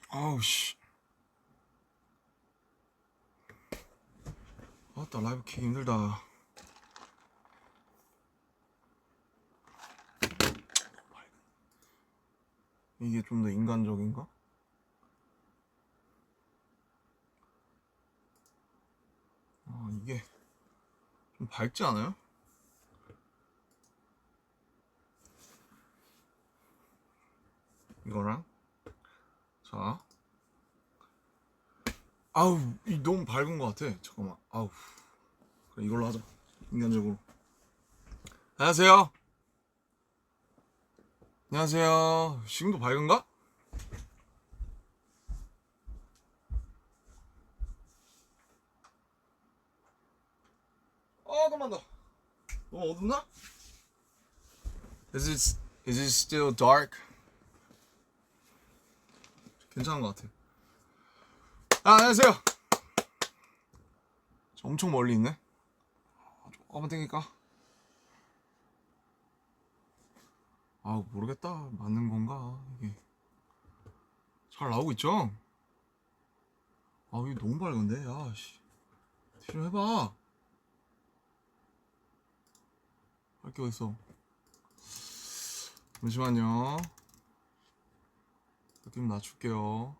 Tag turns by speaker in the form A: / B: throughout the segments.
A: 아우 씨. 아따 라이브 키기 힘들다. 이게 좀 더 인간적인가? 이게 좀 밝지 않아요? 이거랑 자 아우 이 너무 밝은 것 같아. 잠깐만. 아우 그래 이걸로 하자. 인간적으로. 안녕하세요. 안녕하세요. 지금도 밝은가? 잠깐만 더. 너무 어둡나? Is it still dark? 괜찮은 것 같아. 안녕하세요. 엄청 멀리 있네. 조금만 땡길까? 모르겠다. 맞는 건가? 이게 잘 나오고 있죠? 이게 너무 밝은데? 야씨. 좀 해봐. 할 게 어딨어. 잠시만요. 느낌 낮출게요.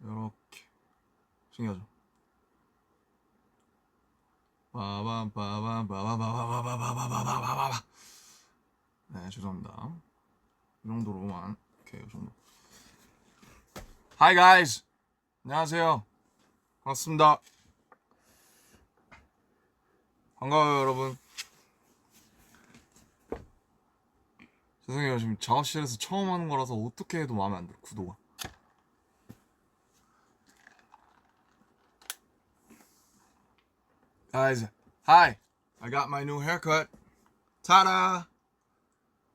A: 이렇게 신기하죠? 빠밤빠밤빠바바바바바바바바바바바바. 네, 죄송합니다. 이 정도로만. 오케이, 이 정도. Hi guys. 안녕하세요. 반갑습니다. 반가워요, 여러분. 죄송해요. 지금 작업실에서 처음 하는 거라서 어떻게 해도 마음에 안 들어, 구도가. Guys, hi. I got my new haircut. Ta-da!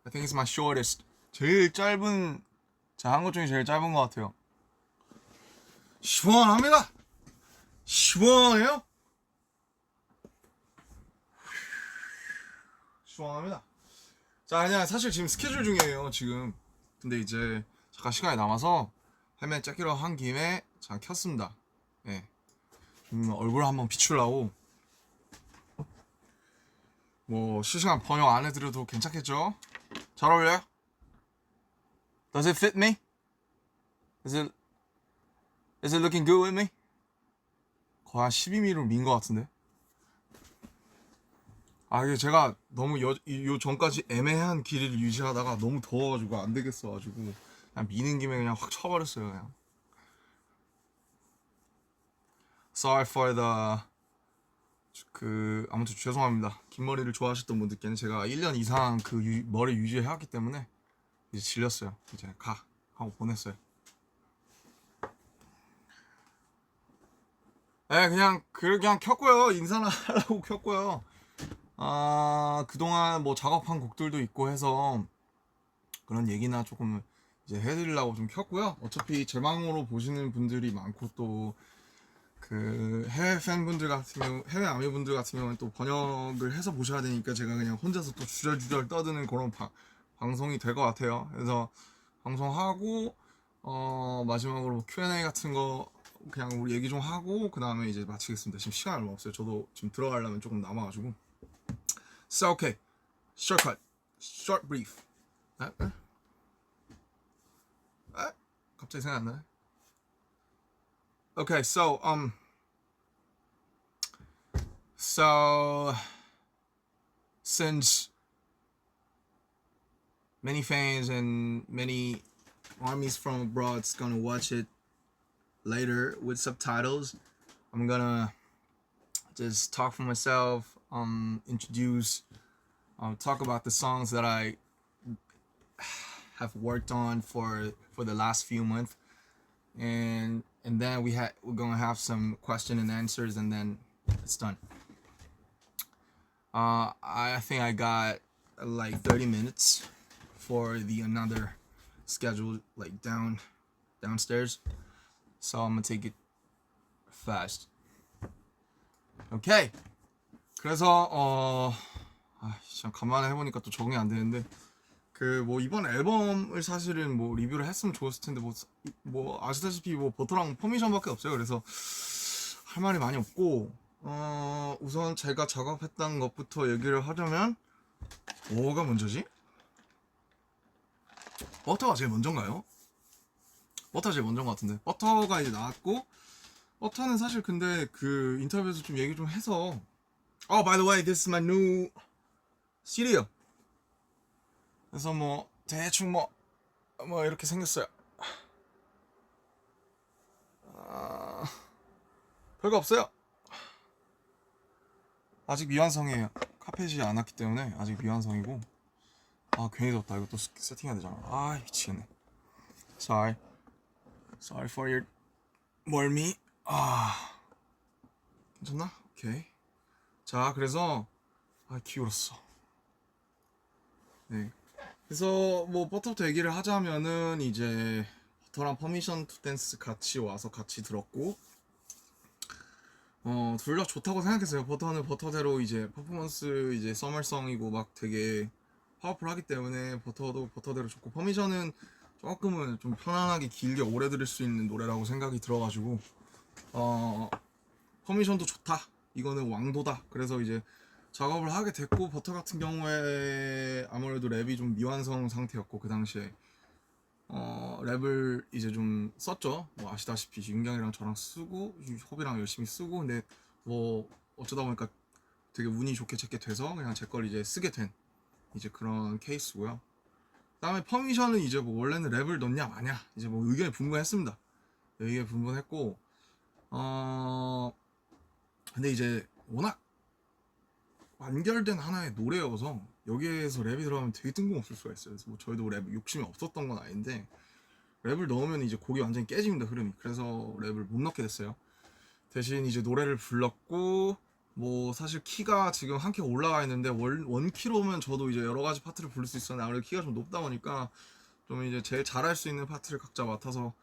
A: I think it's my shortest. 제일 짧은, 제가 한 것 중에 제일 짧은 것 같아요. 시원합니다. 시원해요? 시원합니다. 자, 그냥 사실 지금 스케줄 중이에요, 지금. 근데 이제 잠깐 시간이 남아서 헬멧 째기로 한 김에 잠깐 켰습니다. 예. 얼굴 한번 비추려고. 뭐 실시간 번역 안 해드려도 괜찮겠죠? 잘 어울려요? Does it fit me? Is it looking good with me? 거의 한 12mm로 민 것 같은데. 이게 제가 너무 요 전까지 애매한 길이를 유지하다가 너무 더워가지고 안 되겠어가지고 그냥 미는 김에 그냥 확 쳐버렸어요, 그냥. Sorry for the 아무튼 죄송합니다. 긴 머리를 좋아하셨던 분들께는 제가 1년 이상 그 머리 유지해왔기 때문에 이제 질렸어요. 이제 하고 보냈어요. 네, 그냥 켰고요. 인사나 하려고 켰고요. 그동안 뭐 작업한 곡들도 있고 해서 그런 얘기나 조금 이제 해드리려고 좀 켰고요. 어차피 제 방으로 보시는 분들이 많고 또 그 해외 팬분들 같은 경우, 해외 아미분들 같은 경우는 또 번역을 해서 보셔야 되니까 제가 그냥 혼자서 또 주절주절 떠드는 그런 방송이 될 것 같아요. 그래서 방송하고 마지막으로 Q&A 같은 거 그냥 우리 얘기 좀 하고 그 다음에 이제 마치겠습니다. 지금 시간 얼마 없어요. 저도 지금 들어가려면 조금 남아가지고. So okay, shortcut, short brief. 갑자기 생각 안 나네. Okay, so since many fans and many armies from abroad's gonna watch it later with subtitles, I'm gonna just talk for myself, introduce, talk about the songs that I have worked on for the last few months, and then we're gonna have some question and answers, and then it's done. I think I got like 30 minutes for the another schedule like downstairs, so I'm gonna take it fast. Okay. 그래서 참 간만에 해보니까 또 적응이 안 되는데 그 뭐 이번 앨범을 사실은 뭐 리뷰를 했으면 좋았을 텐데 뭐 아시다시피 뭐 버터랑 퍼미션밖에 없어요. 그래서 할 말이 많이 없고 우선 제가 작업했던 것부터 얘기를 하자면 뭐가 먼저지? 버터가 제일 먼저인가요? 버터가 제일 먼저인 것 같은데 버터가 이제 나왔고 버터는 사실 근데 그 인터뷰에서 좀 얘기 좀 해서 by the way, this is my new cereal. 그래서 뭐 대충 뭐 이렇게 생겼어요. 별거 없어요. 아직 미완성이에요. 카펫이 안 왔기 때문에 아직 미완성이고. 괜히 덥다. 이거 또 세팅해야 되잖아. 미치겠네. Sorry for your 멀미. 괜찮나? 오케이. 자, 그래서 기울었어. 네. 그래서 뭐 버터부터 얘기를 하자면은 이제 버터랑 퍼미션 투 댄스 같이 와서 같이 들었고 둘 다 좋다고 생각했어요. 버터는 버터대로 이제 퍼포먼스 이제 서멀성이고 막 되게 파워풀하기 때문에 버터도 버터대로 좋고 퍼미션은 조금은 좀 편안하게 길게 오래 들을 수 있는 노래라고 생각이 들어가지고 퍼미션도 좋다. 이거는 왕도다. 그래서 이제 작업을 하게 됐고 버터 같은 경우에 아무래도 랩이 좀 미완성 상태였고 그 당시에 랩을 이제 좀 썼죠. 뭐 아시다시피 윤경이랑 저랑 쓰고 호비랑 열심히 쓰고 근데 뭐 어쩌다 보니까 되게 운이 좋게 제게 돼서 그냥 제 걸 이제 쓰게 된 이제 그런 케이스고요. 그다음에 퍼미션은 이제 뭐 원래는 랩을 넣냐 마냐 이제 뭐 의견이 분분했습니다. 의견이 분분했고 근데 이제 워낙 완결된 하나의 노래여서 여기에서 랩이 들어가면 되게 뜬금없을 수가 있어요. 그래서 뭐 저희도 랩 욕심이 없었던 건 아닌데 랩을 넣으면 이제 곡이 완전히 깨집니다, 흐름이. 그래서 랩을 못 넣게 됐어요. 대신 이제 노래를 불렀고 뭐 사실 키가 지금 한 키 올라가 있는데 원 키로면 저도 이제 여러 가지 파트를 부를 수 있었는데 아무래도 키가 좀 높다 보니까 좀 이제 제일 잘할 수 있는 파트를 각자 맡아서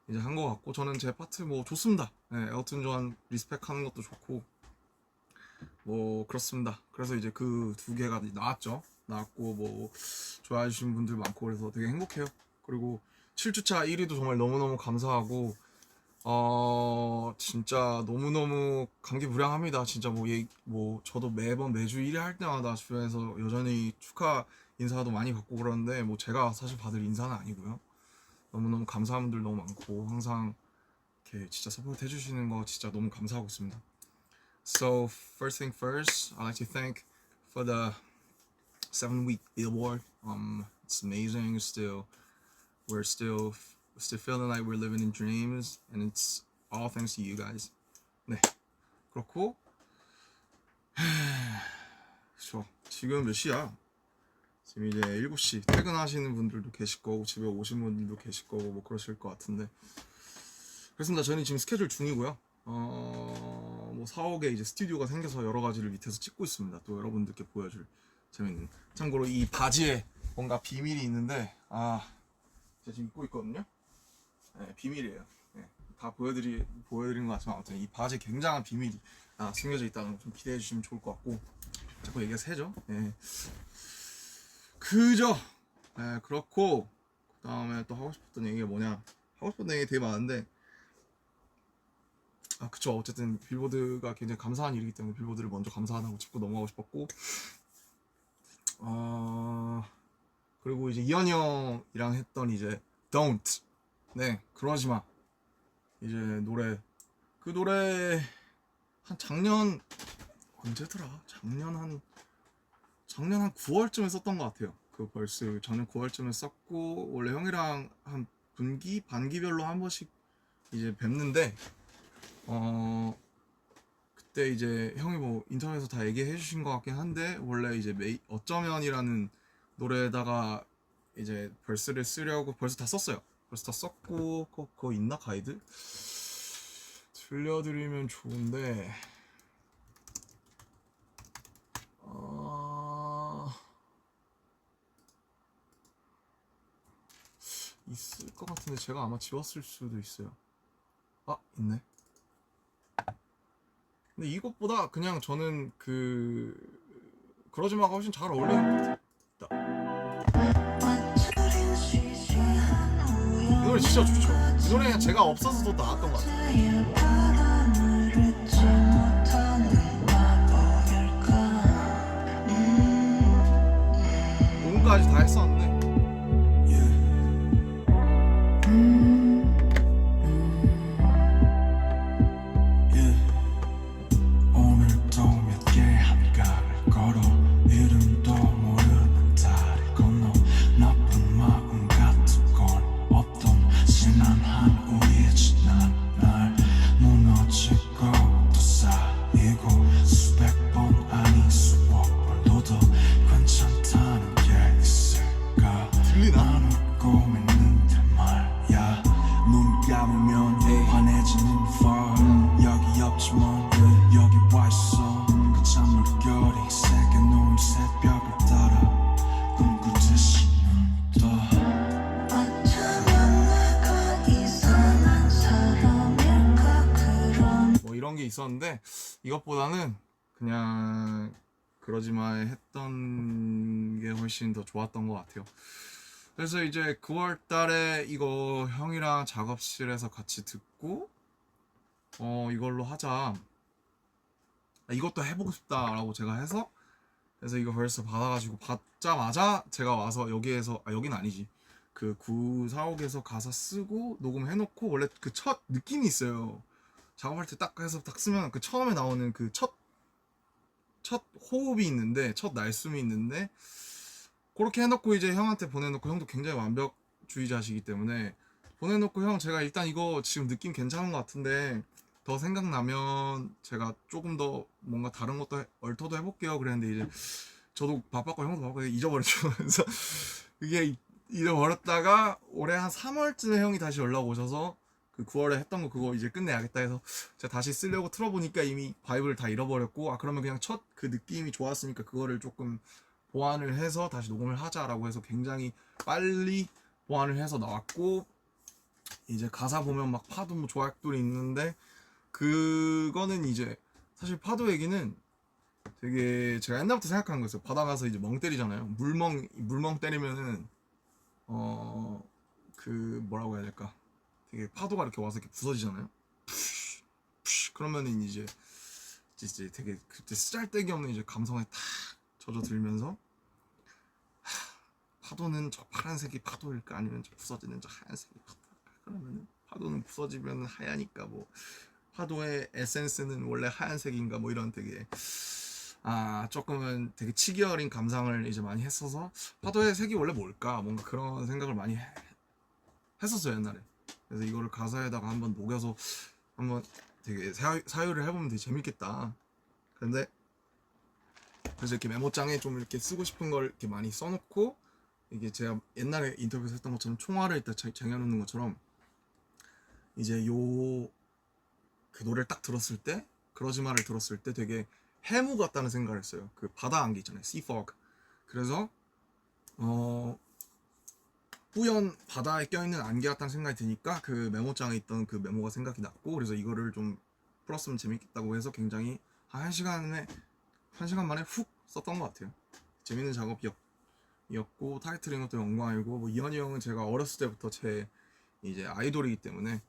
A: 이제 한 것 같고 저는 제 파트 뭐 좋습니다. 네, 엘튼 존 리스펙하는 것도 좋고 뭐 그렇습니다. 그래서 이제 그 두 개가 나왔고 뭐 좋아해 주시는 분들 많고 그래서 되게 행복해요. 그리고 7주차 1위도 정말 너무너무 감사하고 진짜 너무너무 감기무량합니다. 진짜 뭐 저도 매주 1위 할 때마다 주변에서 여전히 축하 인사도 많이 받고 그러는데 뭐 제가 사실 받을 인사는 아니고요. 너무너무 감사한 분들 너무 많고 항상 이렇게 진짜 서포트 해주시는 거 진짜 너무 감사하고 있습니다. So first thing first, I'd like to thank for the 7-week Billboard. It's amazing. We're still feeling like we're living in dreams, and it's all thanks to you guys. 네, 그렇고 그렇죠. 지금 몇 시야? 지금 이제 7시. 퇴근하시는 분들도 계실 거고 집에 오신 분들도 계실 거고 뭐 그러실 것 같은데 그렇습니다. 저는 지금 스케줄 중이고요. 뭐 사옥에 이제 스튜디오가 생겨서 여러 가지를 밑에서 찍고 있습니다. 또 여러분들께 보여줄 재밌는. 참고로 이 바지에 뭔가 비밀이 있는데 제가 지금 입고 있거든요. 네, 비밀이에요. 네, 다 보여드린 것 같지만 아무튼 이 바지에 굉장한 비밀이 숨겨져 있다는 거 좀 기대해 주시면 좋을 것 같고 자꾸 얘기가 새죠. 네. 그죠. 네, 그렇고 그 다음에 또 하고 싶었던 얘기가 뭐냐. 하고 싶었던 얘기 되게 많은데 그쵸. 어쨌든 빌보드가 굉장히 감사한 일이기 때문에 빌보드를 먼저 감사하다고 짚고 넘어가고 싶었고 그리고 이제 이현이 형이랑 했던 이제 Don't 네 그러지마 이제 그 노래 한 작년 언제더라? 작년 한 9월쯤에 썼던 것 같아요. 그 벌스 작년 9월쯤에 썼고 원래 형이랑 한 반기별로 한 번씩 이제 뵙는데 그때 이제 형이 뭐 인터넷에서 다 얘기해 주신 것 같긴 한데 원래 이제 어쩌면이라는 노래에다가 이제 벌스를 쓰려고 벌스 다 썼어요. 벌스 다 썼고 그거 있나 가이드? 들려드리면 좋은데 있을 것 같은데 제가 아마 지웠을 수도 있어요. 있네. 근데 이것보다 그냥 저는 그러지마가 훨씬 잘 어울리는 것 같아요. 노래 진짜 좋죠. 이 노래는 제가 없어서 더 나왔던 것 같아요. 녹음까지 다 했었는데
B: 오늘도 몇 개 한가를 걸어 이름도 모르는 다리 건너 나쁜 마음 같은 건 없던 지난한 우리의 지난 날 무너지고 또 쌓이고 수백 번 아닌 수억 번도 더 괜찮다는 게 있을까
A: 들리나?
B: 난 웃고 있는데 말야 눈 감으면 환해지는 fall 여기 없지만 여기 와있어 그 찬물결이 새겨놓은 새벽을 따라 꿈꾸듯이 눈 떠 어쩌면 내가 이상한 사람일까 그런
A: 뭐 이런 게 있었는데 이것보다는 그냥 그러지마 했던 게 훨씬 더 좋았던 것 같아요. 그래서 이제 9월 달에 이거 형이랑 작업실에서 같이 듣고 이걸로 하자, 이것도 해보고 싶다라고 제가 해서 그래서 이거 벌써 받아가지고 받자마자 제가 와서 여기에서 여긴 아니지 그 945에서 가사 쓰고 녹음해놓고 원래 그 첫 느낌이 있어요. 작업할 때 딱 해서 딱 쓰면 그 처음에 나오는 그 첫 호흡이 있는데 첫 날숨이 있는데 그렇게 해놓고 이제 형한테 보내놓고 형도 굉장히 완벽주의자시기 때문에 보내놓고 형 제가 일단 이거 지금 느낌 괜찮은 것 같은데 더 생각나면 제가 조금 더 뭔가 다른 것도 얼터도 해볼게요 그랬는데 이제 저도 바빴고 형도 바빴고 잊어버렸죠. 그래서 이게 잃어버렸다가 올해 한 3월쯤에 형이 다시 연락 오셔서 그 9월에 했던 거 그거 이제 끝내야겠다 해서 제가 다시 쓰려고 틀어보니까 이미 바이브를 다 잃어버렸고 그러면 그냥 첫 그 느낌이 좋았으니까 그거를 조금 보완을 해서 다시 녹음을 하자라고 해서 굉장히 빨리 보완을 해서 나왔고 이제 가사 보면 막 파도 뭐 조약돌이 있는데 그거는 이제 사실 파도 얘기는 되게 제가 옛날부터 생각하는 거였어요. 바다 가서 이제 멍 때리잖아요. 물멍 때리면은 그 뭐라고 해야 될까? 되게 파도가 이렇게 와서 이렇게 부서지잖아요. 그러면은 이제 되게 그때 쓰잘데기 없는 이제 감성에 탁 젖어들면서 파도는 저 파란색이 파도일까 아니면 저 부서지는 저 하얀색이 파도일까? 그러면은 파도는 부서지면 하얘니까 뭐 파도의 에센스는 원래 하얀색인가 뭐 이런 되게 조금은 되게 치기 어린 감상을 이제 많이 했어서 파도의 색이 원래 뭘까 뭔가 그런 생각을 많이 했었어요 옛날에. 그래서 이거를 가사에다가 한번 녹여서 한번 되게 사유를 해보면 되게 재밌겠다. 근데 그래서 이렇게 메모장에 좀 이렇게 쓰고 싶은 걸 이렇게 많이 써놓고 이게 제가 옛날에 인터뷰에서 했던 것처럼 총알을 딱 쟁여놓는 것처럼 이제 그 노래를 딱 들었을 때 그러지마를 들었을 때 되게 해무 같다는 생각을 했어요. 그 바다 안개 있잖아요, sea fog. 그래서 뿌연 바다에 껴있는 안개 같다는 생각이 드니까 그 메모장에 있던 그 메모가 생각이 났고 그래서 이거를 좀 풀었으면 재밌겠다고 해서 굉장히 한 1시간 만에 훅 썼던 것 같아요. 재밌는 작업이었고 타이틀인 것도 영광이고 뭐 이현이 형은 제가 어렸을 때부터 제 이제 아이돌이기 때문에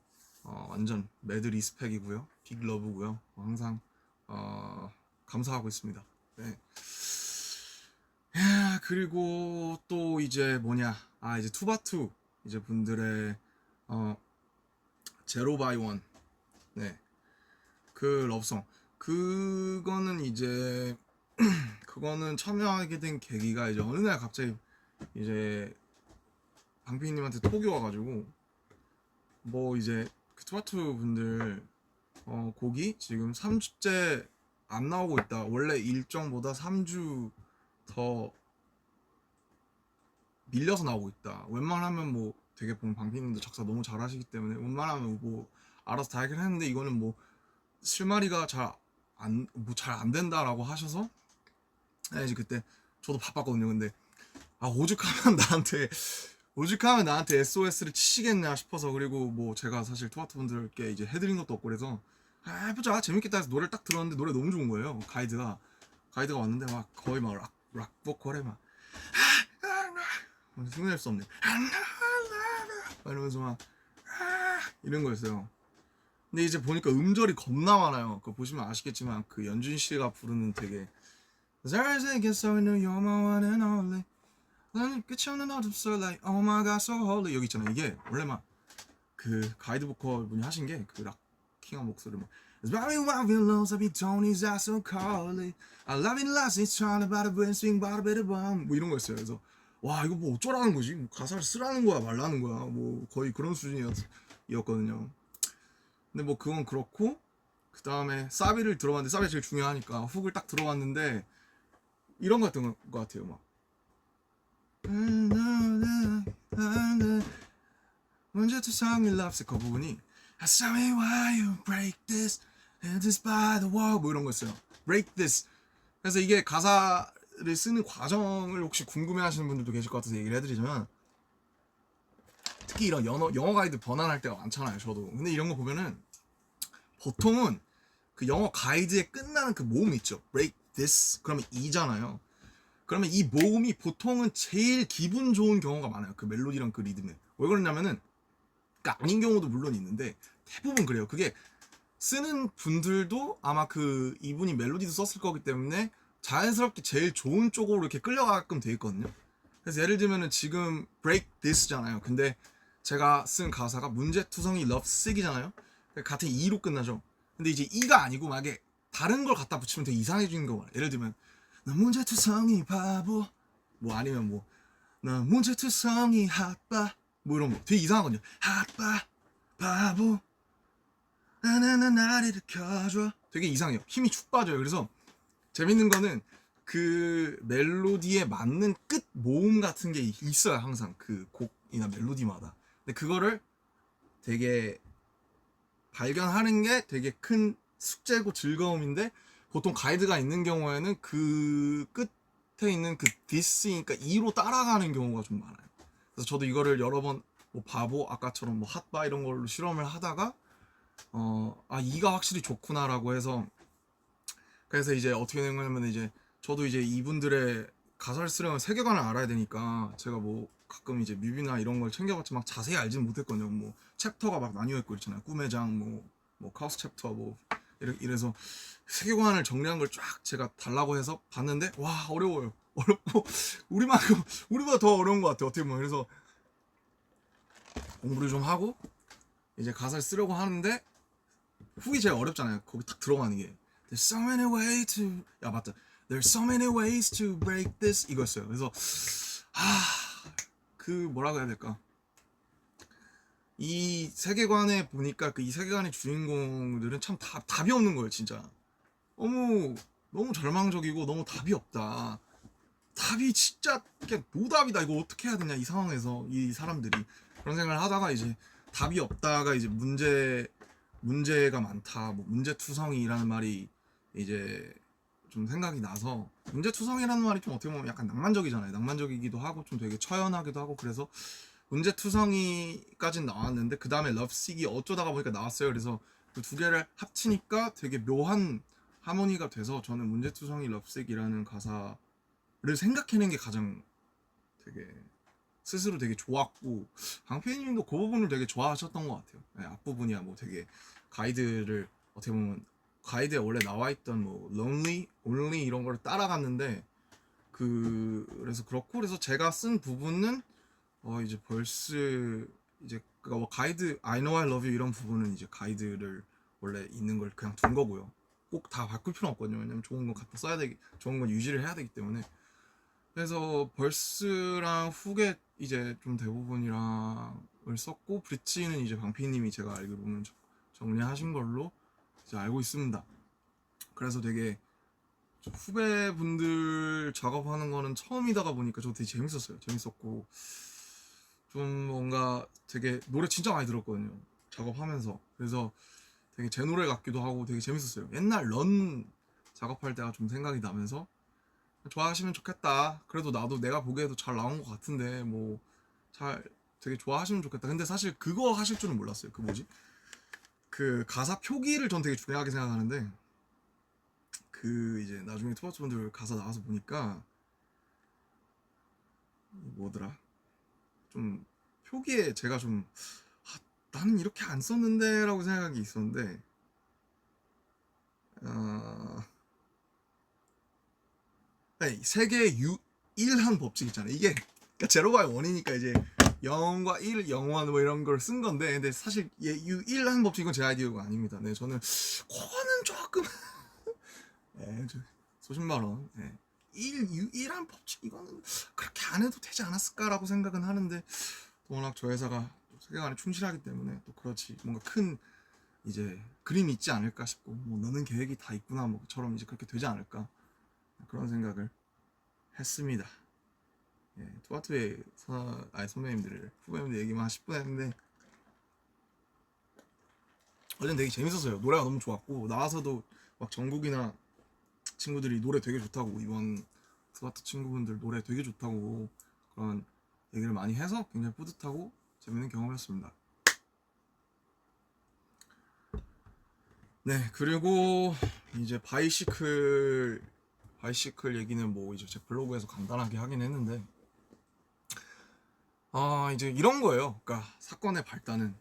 A: 완전 매드 리스펙이고요, 빅 러브고요. 항상 감사하고 있습니다. 네. 그리고 또 이제 뭐냐 이제 투바투 이제 분들의 제로 바이 원 네 그 러브송 그거는 이제 그거는 참여하게 된 계기가 이제 어느 날 갑자기 이제 방피님한테 톡이 와가지고 뭐 이제 그 투바투 분들 곡이 지금 3주째 안 나오고 있다. 원래 일정보다 3주 더 밀려서 나오고 있다. 웬만하면 뭐 되게 보면 방피님도 작사 너무 잘하시기 때문에 웬만하면 뭐 알아서 다 해결했는데 이거는 뭐 실마리가 잘 안 된다라고 하셔서 이제 그때 저도 바빴거든요. 근데 오죽하면 나한테 SOS를 치시겠냐 싶어서 그리고 뭐 제가 사실 투바투 분들께 이제 해드린 것도 없고 그래서 해보자 재밌겠다 해서 노래를 딱 들었는데 노래 너무 좋은 거예요. 가이드가 왔는데 막 거의 막 락 보컬에 막 흉낼 수 없네 이러면서 막 이런 거였어요. 근데 이제 보니까 음절이 겁나 많아요. 그거 보시면 아시겠지만 그 연준 씨가 부르는 되게 잘생겼어 you're my one and only 나는 끝이 없는 어둠 속 like oh my god so holy 여기 있잖아요. 이게 원래 막 그 가이드 보컬 분이 하신 게 그 락킹한 목소리 뭐 It's very wild willows of Tony's are so cold I love it last it's trying about a brain swing about a bit of bomb 뭐 이런 거였어요. 그래서 와 이거 뭐 어쩌라는 거지? 뭐 가사를 쓰라는 거야 말라는 거야 뭐 거의 그런 수준이었거든요. 근데 뭐 그건 그렇고 그 다음에 사비를 들어봤는데 사비가 제일 중요하니까 훅을 딱 들어봤는데 이런 거였던 것 같아요. 막 먼저 투성이 loves 그 부분이 I saw me why you break this and this by the wall 뭐 이런 거였어요. break this. 그래서 이게 가사를 쓰는 과정을 혹시 궁금해하시는 분들도 계실 것 같아서 얘기를 해드리자면 특히 이런 영어 가이드 번안할 때가 많잖아요. 저도. 근데 이런 거 보면은 보통은 그 영어 가이드에 끝나는 그 모음 있죠. break this 그러면 이잖아요. 그러면 이 모음이 보통은 제일 기분 좋은 경우가 많아요. 그 멜로디랑 그 리듬에. 왜 그러냐면은 그러니까 아닌 경우도 물론 있는데 대부분 그래요. 그게 쓰는 분들도 아마 그 이분이 멜로디도 썼을 거기 때문에 자연스럽게 제일 좋은 쪽으로 이렇게 끌려가게끔 돼 있거든요. 그래서 예를 들면은 지금 break this잖아요. 근데 제가 쓴 가사가 문제투성이 love sick이잖아요. 같은 E로 끝나죠. 근데 이제 E가 아니고 만약에 다른 걸 갖다 붙이면 되게 이상해지는 경우가 예를 들면 나 문제투성이 바보 뭐 아니면 뭐 나 문제투성이 핫바 뭐 이런 거 되게 이상하거든요. 핫바 바보 나나나 나를 일으켜줘 되게 이상해요. 힘이 축 빠져요. 그래서 재밌는 거는 그 멜로디에 맞는 끝 모음 같은 게 있어요. 항상 그 곡이나 멜로디마다. 근데 그거를 되게 발견하는 게 되게 큰 숙제고 즐거움인데 보통 가이드가 있는 경우에는 그 끝에 있는 그 디스니까 E로 따라가는 경우가 좀 많아요. 그래서 저도 이거를 여러 번 뭐 바보 아까처럼 뭐 핫바 이런 걸로 실험을 하다가 E가 확실히 좋구나라고 해서 그래서 이제 어떻게 된 거냐면 이제 저도 이제 이분들의 가사를 쓰려면 세계관을 알아야 되니까 제가 뭐 가끔 이제 뮤비나 이런 걸 챙겨봤지만 막 자세히 알지는 못했거든요. 뭐 챕터가 막 나뉘어 있고 있잖아요. 꿈의 장, 뭐 카우스 챕터 뭐 이래서 세계관을 정리한 걸 쫙 제가 달라고 해서 봤는데 와 어려워요. 어렵고 우리보다 더 어려운 것 같아요. 어떻게 보면 그래서 공부를 좀 하고 이제 가사를 쓰려고 하는데 훅이 제일 어렵잖아요. 거기 딱 들어가는 게 There's so many ways to 야 맞다. There's so many ways to break this 이거였어요. 그래서 그 뭐라고 해야 될까? 이 세계관에 보니까 그 이 세계관의 주인공들은 참 답이 없는 거예요, 진짜. 너무 절망적이고 너무 답이 없다. 답이 진짜 그냥 노답이다. 이거 어떻게 해야 되냐 이 상황에서 이 사람들이 그런 생각을 하다가 이제 답이 없다가 이제 문제가 많다. 뭐 문제투성이라는 말이 이제 좀 생각이 나서 문제투성이라는 말이 좀 어떻게 보면 약간 낭만적이잖아요. 낭만적이기도 하고 좀 되게 처연하기도 하고 그래서 문제투성이까지는 나왔는데 그 다음에 러브식이 어쩌다가 보니까 나왔어요. 그래서 그 두 개를 합치니까 되게 묘한 하모니가 돼서 저는 문제투성이 러브식이라는 가사를 생각해낸 게 가장 되게 스스로 되게 좋았고 강PD님도 그 부분을 되게 좋아하셨던 것 같아요. 네, 앞부분이야 뭐 되게 가이드를 어떻게 보면 가이드에 원래 나와있던 뭐 lonely, only 이런 거를 따라갔는데 그래서 그렇고 그래서 제가 쓴 부분은 이제 벌스 이제 뭐 가이드 I know I love you 이런 부분은 이제 가이드를 원래 있는 걸 그냥 둔 거고요. 꼭 다 바꿀 필요는 없거든요. 왜냐면 좋은 거 갖다 써야 되기 좋은 건 유지를 해야 되기 때문에 그래서 벌스랑 훅에 이제 좀 대부분이랑을 썼고 브릿지는 이제 방피님이 제가 알기로는 정리하신 걸로 이제 알고 있습니다. 그래서 되게 후배분들 작업하는 거는 처음이다가 보니까 저 되게 재밌었어요. 재밌었고 좀 뭔가 되게 노래 진짜 많이 들었거든요. 작업하면서 그래서 되게 제 노래 같기도 하고 되게 재밌었어요. 옛날 런 작업할 때가 좀 생각이 나면서 좋아하시면 좋겠다. 그래도 나도 내가 보기에도 잘 나온 것 같은데 뭐 잘 되게 좋아하시면 좋겠다. 근데 사실 그거 하실 줄은 몰랐어요. 그 뭐지? 그 가사 표기를 전 되게 중요하게 생각하는데 그 이제 나중에 투바투 분들 가사 나와서 보니까 뭐더라? 좀 표기에 제가 좀 나는 이렇게 안 썼는데 라고 생각한 게 있었는데 세계의 유일한 법칙 있잖아요. 이게 그러니까 제로가 원이니까 이제 0과 1, 0원 뭐 이런 걸 쓴 건데, 근데 사실 유일한 법칙은 제 아이디어가 아닙니다. 네, 저는 그거는 조금 네, 수십만 원. 네. 유일한 법칙 이거는 그렇게 안 해도 되지 않았을까라고 생각은 하는데, 워낙 저 회사가 세계관에 충실하기 때문에 또 그렇지 뭔가 큰 이제 그림이 있지 않을까 싶고, 뭐 너는 계획이 다 있구나 뭐처럼 이제 그렇게 되지 않을까 그런 생각을 했습니다. 예, 투아투의 선배님들 후배님들 얘기만 한 10분 했는데 어제는 되게 재밌었어요. 노래가 너무 좋았고 나와서도 막 정국이나 친구들이 노래 되게 좋다고, 이번 투아투 친구분들 노래 되게 좋다고 그런 얘기를 많이 해서 굉장히 뿌듯하고 재밌는 경험이었습니다. 네, 그리고 이제 바이시클 얘기는 뭐 이제 제 블로그에서 간단하게 하긴 했는데, 이제 이런 거예요. 그러니까 사건의 발단은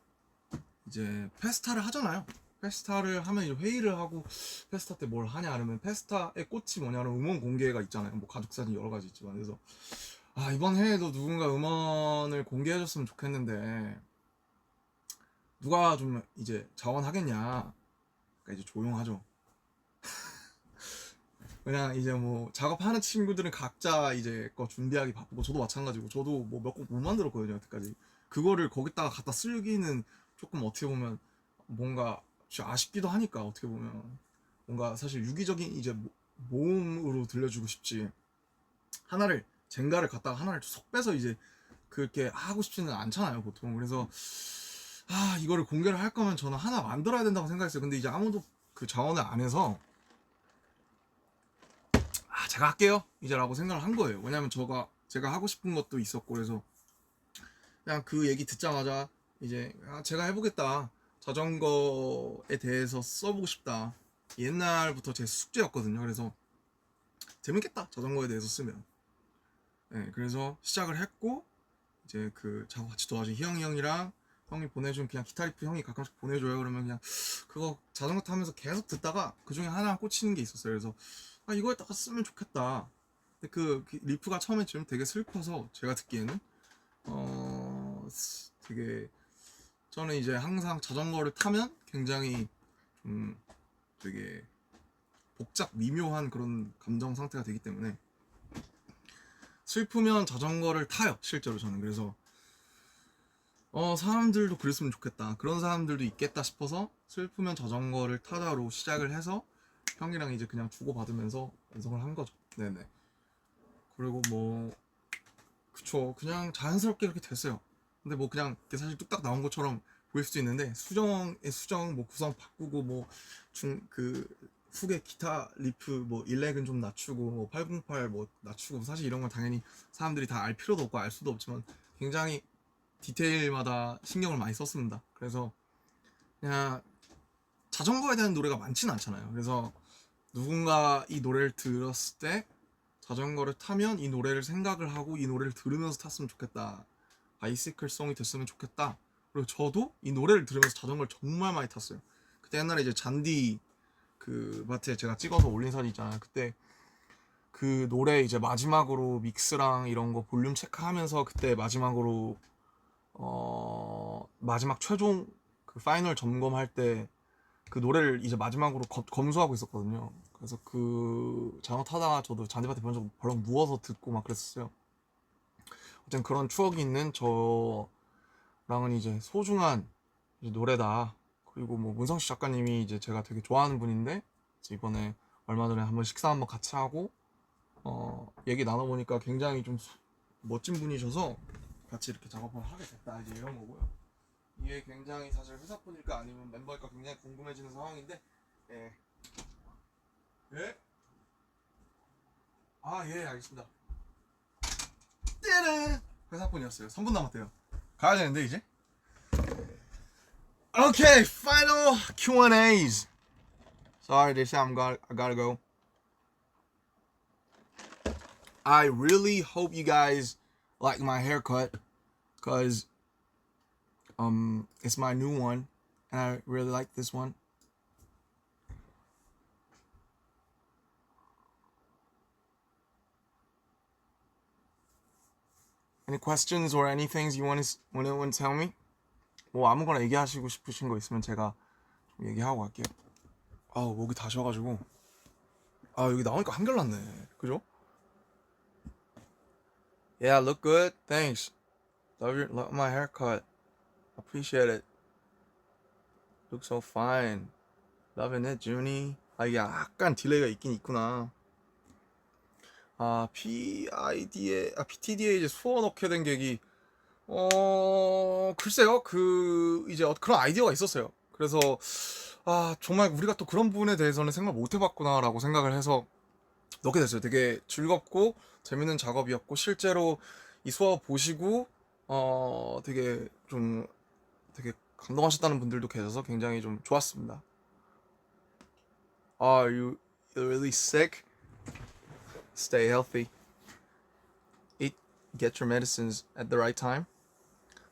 A: 이제 페스타를 하잖아요. 페스타를 하면 이제 회의를 하고, 페스타 때 뭘 하냐 하면 페스타의 꽃이 뭐냐면 음원 공개가 있잖아요. 뭐 가족 사진 여러 가지 있지만, 그래서 이번 해에도 누군가 음원을 공개해줬으면 좋겠는데 누가 좀 이제 자원하겠냐. 그러니까 이제 조용하죠. 그냥 이제 뭐 작업하는 친구들은 각자 이제 거 준비하기 바쁘고, 저도 마찬가지고 저도 뭐 몇 곡 못 만들었거든요 여태까지. 그거를 거기다가 갖다 쓰기는 조금 어떻게 보면 뭔가 아쉽기도 하니까, 어떻게 보면 뭔가 사실 유기적인 이제 모음으로 들려주고 싶지, 하나를 젠가를 갖다가 하나를 속 빼서 이제 그렇게 하고 싶지는 않잖아요 보통. 그래서 이거를 공개를 할 거면 저는 하나 만들어야 된다고 생각했어요. 근데 이제 아무도 그 자원을 안 해서 제가 할게요 이제 라고 생각을 한 거예요. 왜냐면 제가 하고 싶은 것도 있었고, 그래서 그냥 그 얘기 듣자마자 이제 제가 해보겠다, 자전거에 대해서 써보고 싶다, 옛날부터 제 숙제였거든요. 그래서 재밌겠다 자전거에 대해서 쓰면. 네, 그래서 시작을 했고, 이제 그 작업 같이 도와준 희영이 형이랑 형이 보내준 그냥 기타 리프 형이 가끔씩 보내줘요. 그러면 그냥 그거 자전거 타면서 계속 듣다가 그 중에 하나 꽂히는 게 있었어요. 그래서 이거에다가 쓰면 좋겠다. 근데 그 리프가 처음에 좀 되게 슬퍼서 제가 듣기에는 되게, 저는 이제 항상 자전거를 타면 굉장히 좀 되게 복잡 미묘한 그런 감정 상태가 되기 때문에 슬프면 자전거를 타요 실제로 저는. 그래서 사람들도 그랬으면 좋겠다, 그런 사람들도 있겠다 싶어서 슬프면 자전거를 타자로 시작을 해서 형이랑 이제 그냥 주고받으면서 완성을 한 거죠. 네네. 그리고 뭐 그쵸, 그냥 자연스럽게 이렇게 됐어요. 근데 뭐 그냥 사실 뚝딱 나온 것처럼 보일 수도 있는데, 수정 뭐 구성 바꾸고 뭐 그 후계 기타 리프 뭐 일렉은 좀 낮추고 뭐 808 뭐 낮추고, 사실 이런 건 당연히 사람들이 다 알 필요도 없고 알 수도 없지만 굉장히 디테일마다 신경을 많이 썼습니다. 그래서 그냥 자전거에 대한 노래가 많지는 않잖아요. 그래서 누군가 이 노래를 들었을 때 자전거를 타면 이 노래를 생각을 하고 이 노래를 들으면서 탔으면 좋겠다, 바이시클 송이 됐으면 좋겠다. 그리고 저도 이 노래를 들으면서 자전거를 정말 많이 탔어요. 그때 옛날에 이제 잔디 그 마트에 제가 찍어서 올린 사진 있잖아요. 그때 그 노래 이제 마지막으로 믹스랑 이런 거 볼륨 체크하면서 그때 마지막으로 마지막 최종 그 파이널 점검할 때 그 노래를 이제 마지막으로 검수하고 있었거든요. 그래서 그 자전거 타다가 저도 잔디밭에 벌렁 누워서 듣고 막 그랬었어요. 어쨌든 그런 추억이 있는 저랑은 이제 소중한 이제 노래다. 그리고 뭐 문성식 작가님이 이제 제가 되게 좋아하는 분인데, 이번에 얼마 전에 한번 식사 한번 같이 하고 얘기 나눠보니까 굉장히 좀 멋진 분이셔서 같이 이렇게 작업을 하게 됐다, 이제 이런 거고요. 이게 굉장히 사실 회사분일까 아니면 멤버일까 굉장히 궁금해지는 상황인데, 예. 예? 예, 알겠습니다. 띠르! 회사분이었어요. 3분 남았대요. 가야 되는데 이제. Okay, final Q&As. Sorry, this time I gotta go. I really hope you guys like my haircut, cause It's my new one, and I really like this one. Any questions or anything you want to tell me? 뭐 아무거나 얘기하시고 싶으신 거 있으면 제가 좀 얘기하고 갈게요. 아우 목이 다 쉬어가지고 아 여기 나오니까 한결났네. 그죠? Yeah, look good. Thanks. Love my haircut. Appreciate it. Look so fine. Loving it, Junie. 아 이게 약간 딜레이가 있긴 있구나. 아 PTD에 이제 수어 넣게 된 계기 글쎄요 이제 그런 아이디어가 있었어요. 그래서 정말 우리가 또 그런 부분에 대해서는 생각 못 해봤구나라고 생각을 해서 넣게 됐어요. 되게 즐겁고 재밌는 작업이었고 실제로 이 수어 보시고 되게 감동하셨다는 분들도 계셔서 굉장히 좀 좋았습니다. Are you really sick? Stay healthy. Get your medicines at the right time.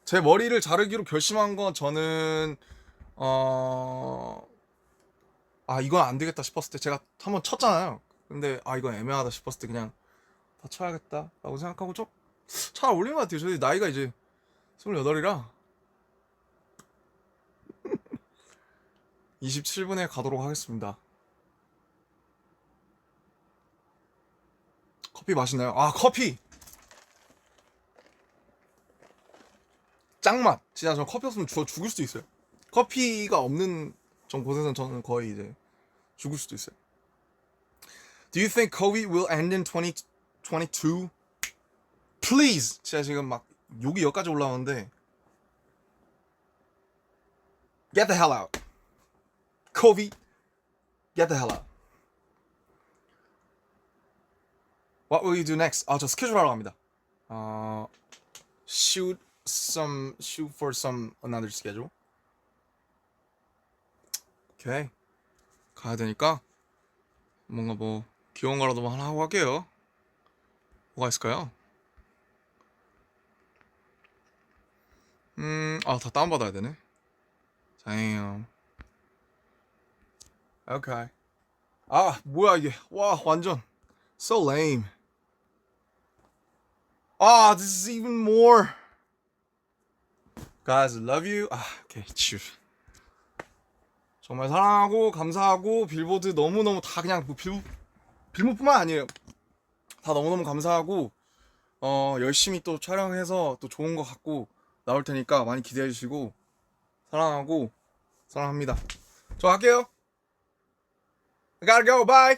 A: 제 머리를 자르기로 결심한 건 저는 이건 안 되겠다 싶었을 때 제가 한번 쳤잖아요. 근데 이건 애매하다 싶었을 때 그냥 다 쳐야겠다라고 생각하고 좀 잘 어울리는 것 같아요. 저희 나이가 이제 28이라 27분에 가도록 하겠습니다. 커피 맛있나요? 커피 짱맛. 진짜 저 커피 없으면 죽을 수도 있어요. 커피가 없는 곳에서는 저는 거의 이제 죽을 수도 있어요. Do you think COVID will end in 2022? Please. 제가 지금 막 욕이 여기까지 올라오는데 Get the hell out. COVID. Get the hell out. What will you do next? 저 스케줄 하러 갑니다. Shoot for some another schedule. 오케이. 가야 되니까 뭔가 뭐 귀여운 거라도 하나 하고 갈게요. 뭐가 있을까요? 다 다운받아야 되네. Damn. 오케이. 뭐야 이게. 와 완전 so lame. This is even more. Guys, I love you. 오케이. 정말 사랑하고 감사하고 빌보드 너무너무 다 그냥 뭐 빌보드뿐만 아니에요. 다 너무너무 감사하고 열심히 또 촬영해서 또 좋은 거 갖고 나올 테니까 많이 기대해 주시고 사랑합니다. 저 갈게요. I gotta go. Bye.